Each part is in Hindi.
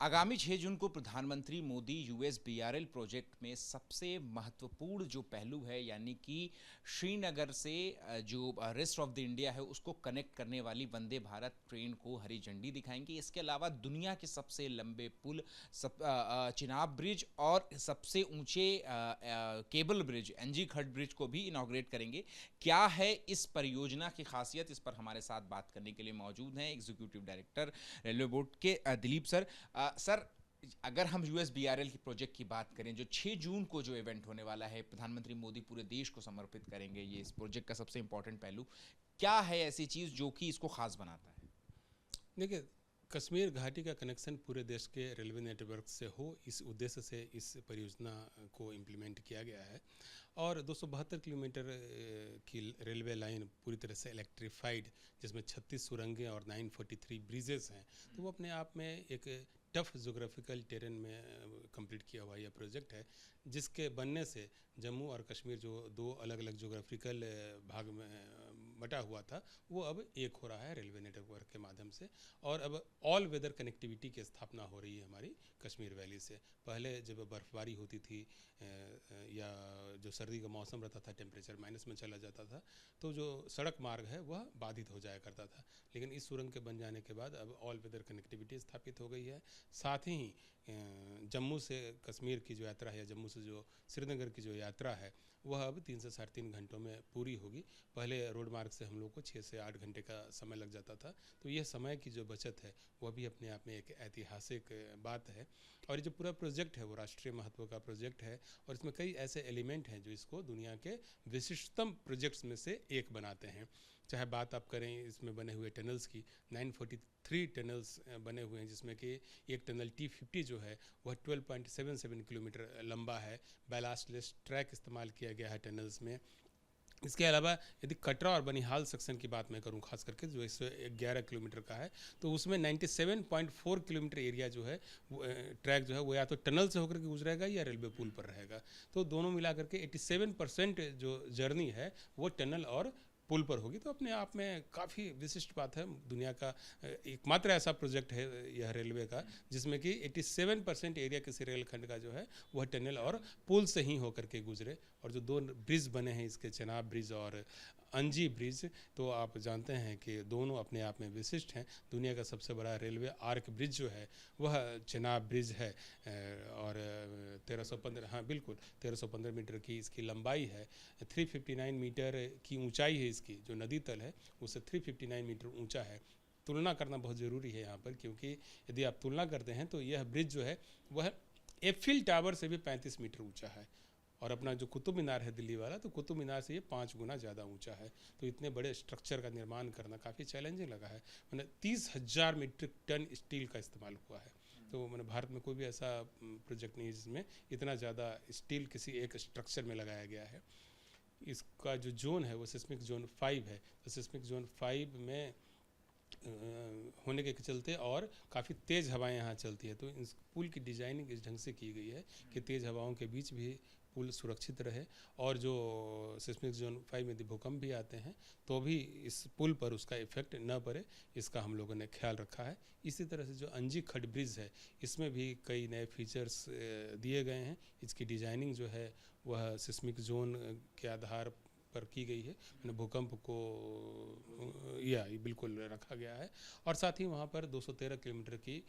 आगामी 6 जून को प्रधानमंत्री मोदी यूएसबीआरएल प्रोजेक्ट में सबसे महत्वपूर्ण जो पहलू है यानी कि श्रीनगर से जो रेस्ट ऑफ द इंडिया है उसको कनेक्ट करने वाली वंदे भारत ट्रेन को हरी झंडी दिखाएंगे। इसके अलावा दुनिया के सबसे लंबे पुल चिनाब ब्रिज और सबसे ऊंचे केबल ब्रिज एनजी खट ब्रिज को भी इनॉग्रेट करेंगे। क्या है इस परियोजना की खासियत, इस पर हमारे साथ बात करने के लिए मौजूद हैं एग्जीक्यूटिव डायरेक्टर रेलवे बोर्ड के दिलीप सर। सर, अगर हम यूएसबीआरएल की प्रोजेक्ट की बात करें, जो 6 जून को जो इवेंट होने वाला है, प्रधानमंत्री मोदी पूरे देश को समर्पित करेंगे, ये इस प्रोजेक्ट का सबसे इंपॉर्टेंट पहलू क्या है, ऐसी चीज जो कि इसको खास बनाता है? देखिए, कश्मीर घाटी का कनेक्शन पूरे देश के रेलवे नेटवर्क से हो, इस उद्देश्य से इस परियोजना को इम्प्लीमेंट किया गया है। और 272 किलोमीटर की रेलवे लाइन पूरी तरह से इलेक्ट्रीफाइड, जिसमें 36 सुरंगें और 943 ब्रिजेस हैं, तो वो अपने आप में एक टफ जोग्राफिकल टेरेन में कंप्लीट किया हुआ यह प्रोजेक्ट है, जिसके बनने से जम्मू और कश्मीर जो दो अलग अलग जोग्राफिकल भाग में बटा हुआ था, वो अब एक हो रहा है रेलवे नेटवर्क के माध्यम से। और अब ऑल वेदर कनेक्टिविटी की स्थापना हो रही है हमारी कश्मीर वैली से। पहले जब बर्फबारी होती थी या जो सर्दी का मौसम रहता था, टेम्परेचर माइनस में चला जाता था, तो जो सड़क मार्ग है वह बाधित हो जाया करता था। लेकिन इस सुरंग के बन जाने के बाद अब ऑल वेदर कनेक्टिविटी स्थापित हो गई है। साथ ही जम्मू से कश्मीर की जो यात्रा है या जम्मू से जो श्रीनगर की जो यात्रा है, वह अब 3 से 3.5 घंटों में पूरी होगी। पहले रोड मार्ग से हम लोग को 6 से 8 घंटे का समय लग जाता था। तो यह समय की जो बचत है वह भी अपने आप में एक ऐतिहासिक बात है। और ये जो पूरा प्रोजेक्ट है वो राष्ट्रीय महत्व का प्रोजेक्ट है, और इसमें कई ऐसे एलिमेंट हैं जो इसको दुनिया के विशिष्टतम प्रोजेक्ट्स में से एक बनाते हैं। चाहे बात आप करें इसमें बने हुए टनल्स की, 943 टनल्स बने हुए हैं, जिसमें कि एक टनल T50 जो है वह 12.77 किलोमीटर लंबा है। बैलास्टलेस ट्रैक इस्तेमाल किया गया है टनल्स में। इसके अलावा यदि कटरा और बनिहाल सेक्शन की बात मैं करूं, खास करके जो 111 किलोमीटर का है, तो उसमें 97.4 किलोमीटर एरिया जो है ट्रैक जो है वो या तो टनल से होकर के गुजरेगा या रेलवे पुल पर रहेगा। तो दोनों मिलाकर के 87% जो जर्नी है वो टनल और पुल पर होगी। तो अपने आप में काफ़ी विशिष्ट बात है। दुनिया का एकमात्र ऐसा प्रोजेक्ट है यह रेलवे का जिसमें कि 87% एरिया किसी रेलखंड का जो है वह टनल और पुल से ही होकर के गुजरे। और जो दो ब्रिज बने हैं इसके, चिनाब ब्रिज और अंजी ब्रिज, तो आप जानते हैं कि दोनों अपने आप में विशिष्ट हैं। दुनिया का सबसे बड़ा रेलवे आर्क ब्रिज जो है वह चिनाब ब्रिज है, और 1315, हाँ बिल्कुल 1315 मीटर की इसकी लंबाई है। 359 मीटर की ऊंचाई है इसकी, जो नदी तल है उससे 359 मीटर ऊंचा है। तुलना करना बहुत ज़रूरी है यहाँ पर, क्योंकि यदि आप तुलना करते हैं तो यह ब्रिज जो है वह एफिल टावर से भी 35 मीटर ऊंचा है। और अपना जो कुतुब मीनार है दिल्ली वाला, तो कुतुब मीनार से ये 5 गुना ज़्यादा ऊंचा है। तो इतने बड़े स्ट्रक्चर का निर्माण करना काफ़ी चैलेंजिंग लगा है। मैंने 30,000 मीट्रिक टन स्टील का इस्तेमाल हुआ है। तो मैंने भारत में कोई भी ऐसा प्रोजेक्ट नहीं है जिसमें इतना ज़्यादा स्टील किसी एक स्ट्रक्चर में लगाया गया है। इसका जो जोन है वो सिस्मिक जोन 5 है। तो सिस्मिक जोन 5 में होने के चलते और काफ़ी तेज़ हवाएं यहाँ चलती है। तो इस पुल की डिज़ाइनिंग इस ढंग से की गई है कि तेज़ हवाओं के बीच भी पुल सुरक्षित रहे, और जो सिस्मिक जोन 5 में यदि भूकंप भी आते हैं तो भी इस पुल पर उसका इफेक्ट न पड़े, इसका हम लोगों ने ख्याल रखा है। इसी तरह से जो अंजी खट ब्रिज है, इसमें भी कई नए फीचर्स दिए गए हैं। इसकी डिज़ाइनिंग जो है वह सिस्मिक जोन के आधार पर की गई है, मैंने भूकंप को या बिल्कुल रखा गया है। और साथ ही वहाँ पर 213 किलोमीटर की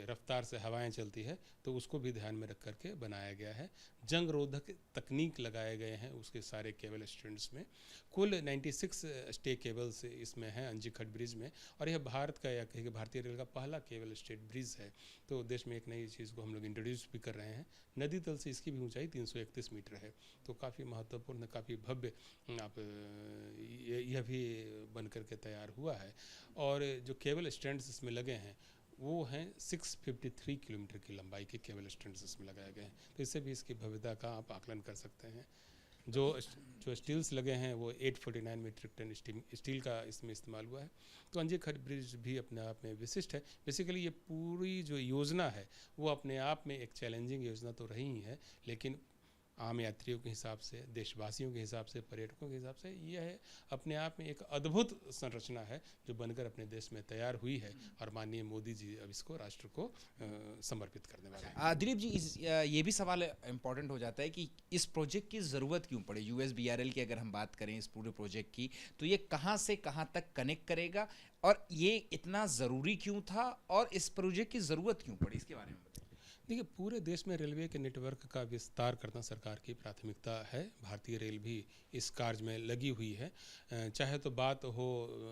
रफ्तार से हवाएं चलती है, तो उसको भी ध्यान में रख करके बनाया गया है। जंग रोधक तकनीक लगाए गए हैं उसके सारे केबल स्टैंड्स में। कुल 96 स्टे केबल्स इसमें हैं अंजी खट ब्रिज में, और यह भारत का या कहीं भारतीय रेल का पहला केबल स्टेट ब्रिज है। तो देश में एक नई चीज़ को हम लोग इंट्रोड्यूस भी कर रहे हैं। नदी तल से इसकी भी ऊंचाई 331 मीटर है। तो काफ़ी महत्वपूर्ण, काफ़ी भव्य आप यह भी बन करके तैयार हुआ है। और जो केबल स्टैंड्स इसमें लगे हैं वो हैं 653 किलोमीटर की लंबाई के केबल स्टैंड्स इसमें लगाए गए हैं। तो इससे भी इसकी भव्यता का आप आकलन कर सकते हैं। जो स्टील्स लगे हैं वो 849 मीट्रिक टन स्टील का इसमें इस्तेमाल हुआ है। तो अंजी खट ब्रिज भी अपने आप में विशिष्ट है। बेसिकली ये पूरी जो योजना है वो अपने आप में एक चैलेंजिंग योजना तो रही ही है, लेकिन आम यात्रियों के हिसाब से, देशवासियों के हिसाब से, पर्यटकों के हिसाब से यह अपने आप में एक अद्भुत संरचना है जो बनकर अपने देश में तैयार हुई है और माननीय मोदी जी अब इसको राष्ट्र को समर्पित करने वाले हैं। दिलीप जी, ये भी सवाल इम्पोर्टेंट हो जाता है कि इस प्रोजेक्ट की ज़रूरत क्यों पड़े। USBRL की अगर हम बात करें इस पूरे प्रोजेक्ट की, तो ये कहाँ से कहाँ तक कनेक्ट करेगा और ये इतना ज़रूरी क्यों था और इस प्रोजेक्ट की ज़रूरत क्यों पड़ी, इसके बारे में बताइए। देखिए, पूरे देश में रेलवे के नेटवर्क का विस्तार करना सरकार की प्राथमिकता है। भारतीय रेल भी इस कार्य में लगी हुई है। चाहे तो बात हो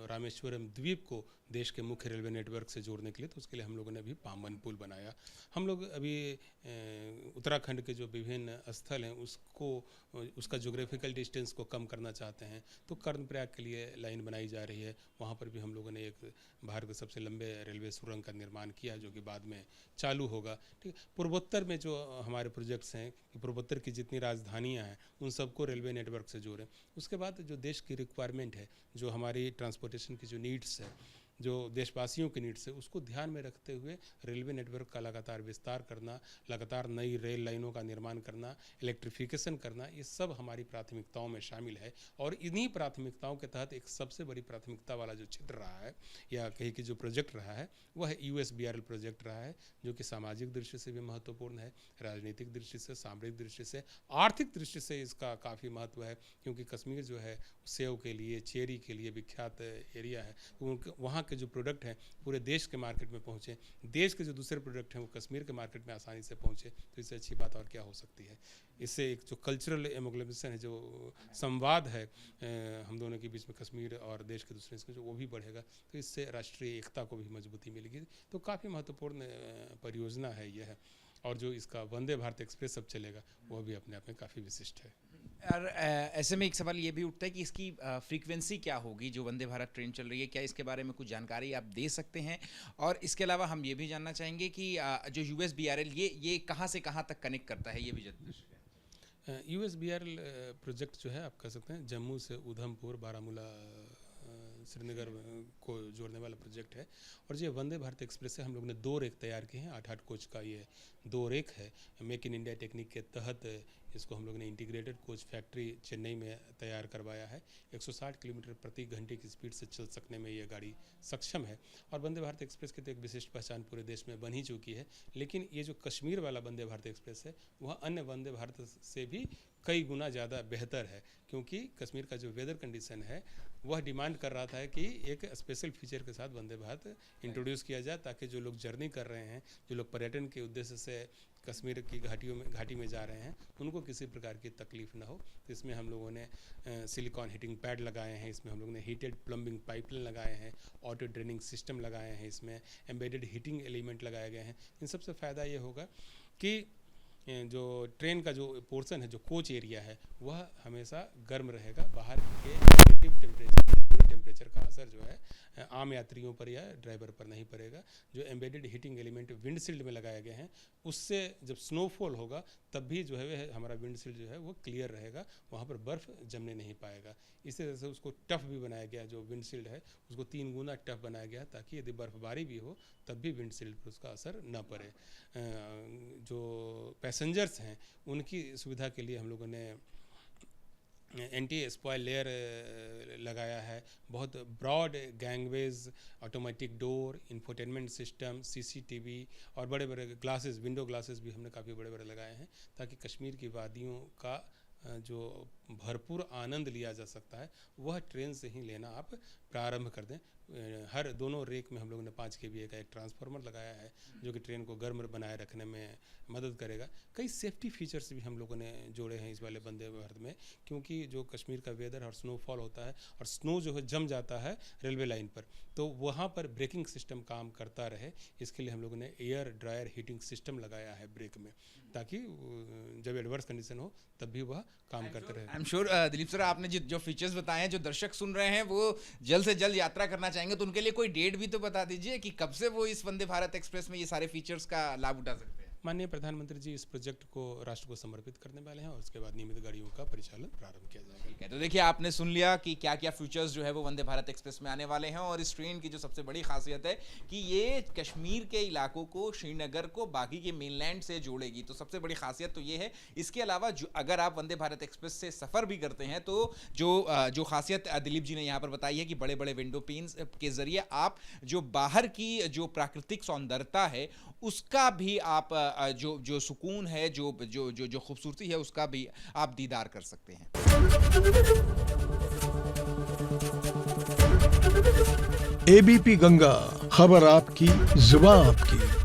रामेश्वरम द्वीप को देश के मुख्य रेलवे नेटवर्क से जोड़ने के लिए, तो उसके लिए हम लोगों ने अभी पामन पुल बनाया। हम लोग अभी उत्तराखंड के जो विभिन्न स्थल हैं उसका जोग्राफिकल डिस्टेंस को कम करना चाहते हैं, तो कर्णप्रयाग के लिए लाइन बनाई जा रही है। वहाँ पर भी हम लोगों ने एक भारत के सबसे लंबे रेलवे सुरंग का निर्माण किया जो कि बाद में चालू होगा। ठीक है, पूर्वोत्तर में जो हमारे प्रोजेक्ट्स हैं, पूर्वोत्तर की जितनी राजधानियां हैं उन सबको रेलवे नेटवर्क से जोड़ें। उसके बाद जो देश की रिक्वायरमेंट है, जो हमारी ट्रांसपोर्टेशन की जो नीड्स है, जो देशवासियों की नीड्स है, उसको ध्यान में रखते हुए रेलवे नेटवर्क का लगातार विस्तार करना, लगातार नई रेल लाइनों का निर्माण करना, इलेक्ट्रिफिकेशन करना, ये सब हमारी प्राथमिकताओं में शामिल है। और इन्हीं प्राथमिकताओं के तहत एक सबसे बड़ी प्राथमिकता वाला जो क्षेत्र रहा है या कहीं की जो प्रोजेक्ट रहा है वह है USBRL प्रोजेक्ट रहा है, जो कि सामाजिक दृष्टि से भी महत्वपूर्ण है, राजनीतिक दृष्टि से, सामरिक दृष्टि से, आर्थिक दृष्टि से इसका काफ़ी महत्व है। क्योंकि कश्मीर जो है सेव के लिए, चेरी के लिए विख्यात एरिया है, तो वहाँ के जो प्रोडक्ट हैं पूरे देश के मार्केट में पहुँचे, देश के जो दूसरे प्रोडक्ट हैं वो कश्मीर के मार्केट में आसानी से पहुँचे, तो इससे अच्छी बात और क्या हो सकती है। इससे एक जो कल्चरल एमोग्लोमेशन है, जो संवाद है हम दोनों के बीच में कश्मीर और देश के दूसरे इसमें, जो वो भी बढ़ेगा, तो इससे राष्ट्रीय एकता को भी मजबूती मिलेगी। तो काफ़ी महत्वपूर्ण परियोजना है यह। और जो इसका वंदे भारत एक्सप्रेस अब चलेगा वह भी अपने आप में काफ़ी विशिष्ट है। और ऐसे में एक सवाल ये भी उठता है कि इसकी फ्रीक्वेंसी क्या होगी जो वंदे भारत ट्रेन चल रही है, क्या इसके बारे में कुछ जानकारी आप दे सकते हैं। और इसके अलावा हम ये भी जानना चाहेंगे कि जो USBRL ये कहाँ से कहाँ तक कनेक्ट करता है, ये भी USBRL प्रोजेक्ट जो है आप कह सकते हैं जम्मू से उधमपुर, बारामूला, श्रीनगर को जोड़ने वाला प्रोजेक्ट है। और ये वंदे भारत एक्सप्रेस से हम लोग ने 2 रेक तैयार किए हैं। 8-8 कोच का ये 2 रेक है। मेक इन इंडिया टेक्निक के तहत इसको हम लोग ने इंटीग्रेटेड कोच फैक्ट्री चेन्नई में तैयार करवाया है। 160 किलोमीटर प्रति घंटे की स्पीड से चल सकने में ये गाड़ी सक्षम है। और वंदे भारत एक्सप्रेस की तो एक विशिष्ट पहचान पूरे देश में बन ही चुकी है। लेकिन ये जो कश्मीर वाला वंदे भारत एक्सप्रेस है वह अन्य वंदे भारत से भी कई गुना ज़्यादा बेहतर है, क्योंकि कश्मीर का जो वेदर कंडीशन है वह डिमांड कर रहा था कि एक स्पेशल फीचर के साथ वंदे भारत इंट्रोड्यूस किया जाए, ताकि जो लोग जर्नी कर रहे हैं, जो लोग पर्यटन के उद्देश्य से कश्मीर की घाटी में जा रहे हैं, उनको किसी प्रकार की तकलीफ ना हो। तो इसमें हम लोगों ने सिलिकॉन हीटिंग पैड लगाए हैं, इसमें हम लोगों ने हीटेड प्लम्बिंग पाइपलाइन लगाए हैं, ऑटो ड्रेनिंग सिस्टम लगाए हैं, इसमें एम्बेडेड हीटिंग एलिमेंट लगाए गए हैं। इन सबसे फ़ायदा ये होगा कि जो ट्रेन का जो पोर्शन है, जो कोच एरिया है, वह हमेशा गर्म रहेगा। बाहर के नेगेटिव टेम्परेचर का असर जो है आम यात्रियों पर या ड्राइवर पर नहीं पड़ेगा। जो एम्बेडेड हीटिंग एलिमेंट विंडशील्ड में लगाए गए हैं, उससे जब स्नोफॉल होगा तब भी जो है हमारा विंडशील्ड जो है वो क्लियर रहेगा, वहाँ पर बर्फ़ जमने नहीं पाएगा। इसी तरह से उसको टफ भी बनाया गया, जो विंडशील्ड है उसको 3 गुना टफ बनाया गया, ताकि यदि बर्फबारी भी हो तब भी विंडशील्ड पर उसका असर न पड़े। जो पैसेंजर्स हैं उनकी सुविधा के लिए हम लोगों ने एंटी स्पॉइल लेयर लगाया है। बहुत broad gangways, automatic door, infotainment system, CCTV और बड़े बड़े ग्लासेस, विंडो ग्लासेस भी हमने काफ़ी बड़े बड़े लगाए हैं, ताकि कश्मीर की वादियों का जो भरपूर आनंद लिया जा सकता है वह ट्रेन से ही लेना आप प्रारंभ कर दें। हर दोनों रेक में हम लोगों ने 5 kVA का एक ट्रांसफार्मर लगाया है, जो कि ट्रेन को गर्म बनाए रखने में मदद करेगा। कई सेफ्टी फीचर्स भी हम लोगों ने जोड़े हैं इस वाले वंदे भारत में, क्योंकि जो कश्मीर का वेदर और स्नोफॉल होता है और स्नो जो है जम जाता है रेलवे लाइन पर, तो वहाँ पर ब्रेकिंग सिस्टम काम करता रहे, इसके लिए हम लोगों ने एयर ड्रायर हीटिंग सिस्टम लगाया है ब्रेक में, ताकि जब एडवर्स कंडीशन हो तब भी वह काम करते रहे। I am sure Dilip sir, आपने जो फीचर्स बताए हैं, जो दर्शक सुन रहे हैं वो जल्द से जल्द यात्रा करना चाहेंगे, तो उनके लिए कोई डेट भी तो बता दीजिए कि कब से वो इस वंदे भारत एक्सप्रेस में ये सारे फीचर्स का लाभ उठा सकते हैं। माननीय प्रधानमंत्री जी इस प्रोजेक्ट को राष्ट्र को समर्पित करने वाले हैं और उसके बाद नियमित गाड़ियों का परिचालन प्रारंभ किया जाएगा। ठीक है, तो देखिए आपने सुन लिया कि क्या क्या फीचर्स जो है वो वंदे भारत एक्सप्रेस में आने वाले हैं, और इस ट्रेन की जो सबसे बड़ी खासियत है कि ये कश्मीर के इलाकों को, श्रीनगर को बाकी के मेनलैंड से जोड़ेगी। तो सबसे बड़ी खासियत तो ये है। इसके अलावा जो अगर आप वंदे भारत एक्सप्रेस से सफ़र भी करते हैं तो जो खासियत दिलीप जी ने यहाँ पर बताई है कि बड़े बड़े विंडो पेन्स के ज़रिए आप जो बाहर की जो प्राकृतिक सौंदर्यता है उसका भी आप जो सुकून है, जो खूबसूरती है, उसका भी आप दीदार कर सकते हैं। एबीपी गंगा, खबर आपकी, जुबान आपकी।